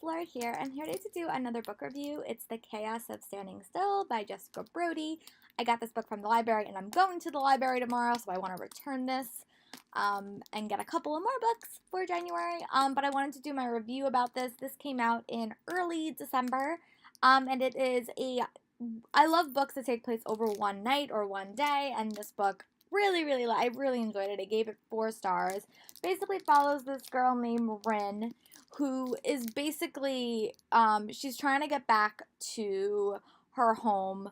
Laura here. I'm here today to do another book review. It's The Chaos of Standing Still by Jessica Brody. I got this book from the library and I'm going to the library tomorrow, so I want to return this and get a couple of more books for January. But I wanted to do my review about this. This came out in early December, and it is I love books that take place over one night or one day, and this book I really enjoyed it. I gave it 4 stars. Basically follows this girl named Rin, who is basically, she's trying to get back to her home,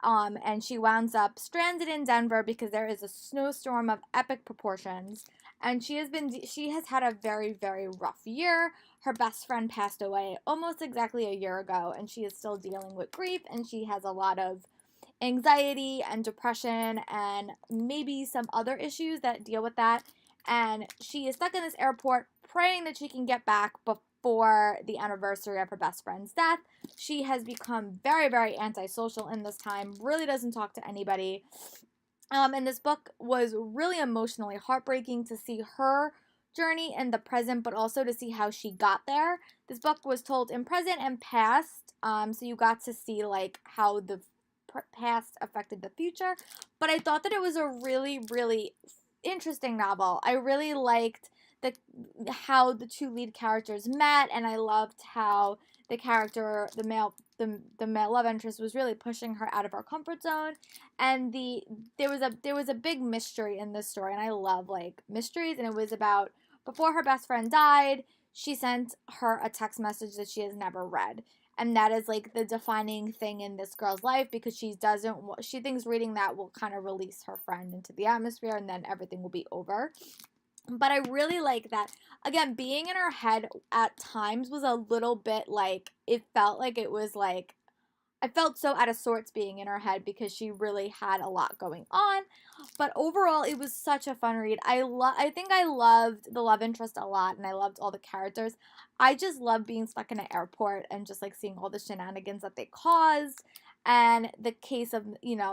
and she winds up stranded in Denver because there is a snowstorm of epic proportions, and she has had a very, very rough year. Her best friend passed away almost exactly a year ago, and she is still dealing with grief, and she has a lot of anxiety and depression and maybe some other issues that deal with that. And she is stuck in this airport praying that she can get back before the anniversary of her best friend's death. She has become very, very antisocial in this time, really doesn't talk to anybody. And this book was really emotionally heartbreaking to see her journey in the present, but also to see how she got there. This book was told in present and past, so you got to see like how the past affected the future. But I thought that it was a really, really interesting novel. I really liked how the 2 lead characters met, and I loved how the character, the male love interest, was really pushing her out of her comfort zone. And there was a big mystery in this story, and I love like mysteries. And it was about before her best friend died, she sent her a text message that she has never read. And that is like the defining thing in this girl's life, because she thinks reading that will kind of release her friend into the atmosphere and then everything will be over. But I really like that. Again, being in her head at times was a little bit like, it felt like it was like, I felt so out of sorts being in her head because she really had a lot going on. But overall, it was such a fun read. I think I loved the love interest a lot, and I loved all the characters. I just love being stuck in an airport and just like seeing all the shenanigans that they caused, and the case of,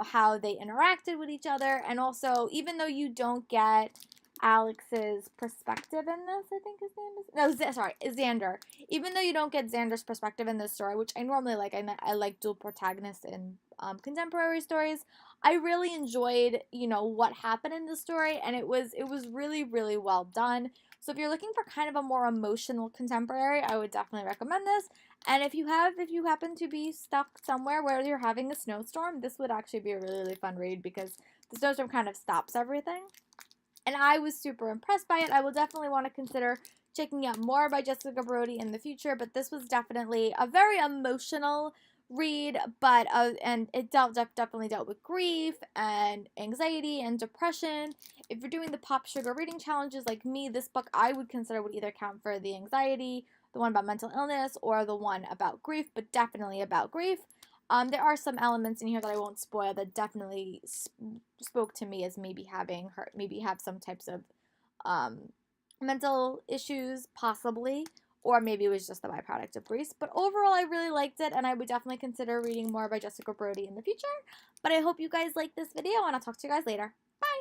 how they interacted with each other. And also, even though you don't get Alex's perspective in this, I think his name is, no, sorry, Xander. Even though you don't get Xander's perspective in this story, which I normally like, I like dual protagonists in contemporary stories, I really enjoyed, what happened in the story, and it was really, really well done. So if you're looking for kind of a more emotional contemporary, I would definitely recommend this. And if you happen to be stuck somewhere where you're having a snowstorm, this would actually be a really, really fun read, because the snowstorm kind of stops everything. And I was super impressed by it. I will definitely want to consider checking out more by Jessica Brody in the future, but this was definitely a very emotional read, and it definitely dealt with grief and anxiety and depression. If you're doing the Pop Sugar reading challenges like me, this book I would consider would either count for the anxiety, the one about mental illness, or the one about grief, but definitely about grief. There are some elements in here that I won't spoil that definitely spoke to me as maybe have some types of mental issues, possibly, or maybe it was just the byproduct of grief. But overall, I really liked it, and I would definitely consider reading more by Jessica Brody in the future. But I hope you guys like this video, and I'll talk to you guys later. Bye!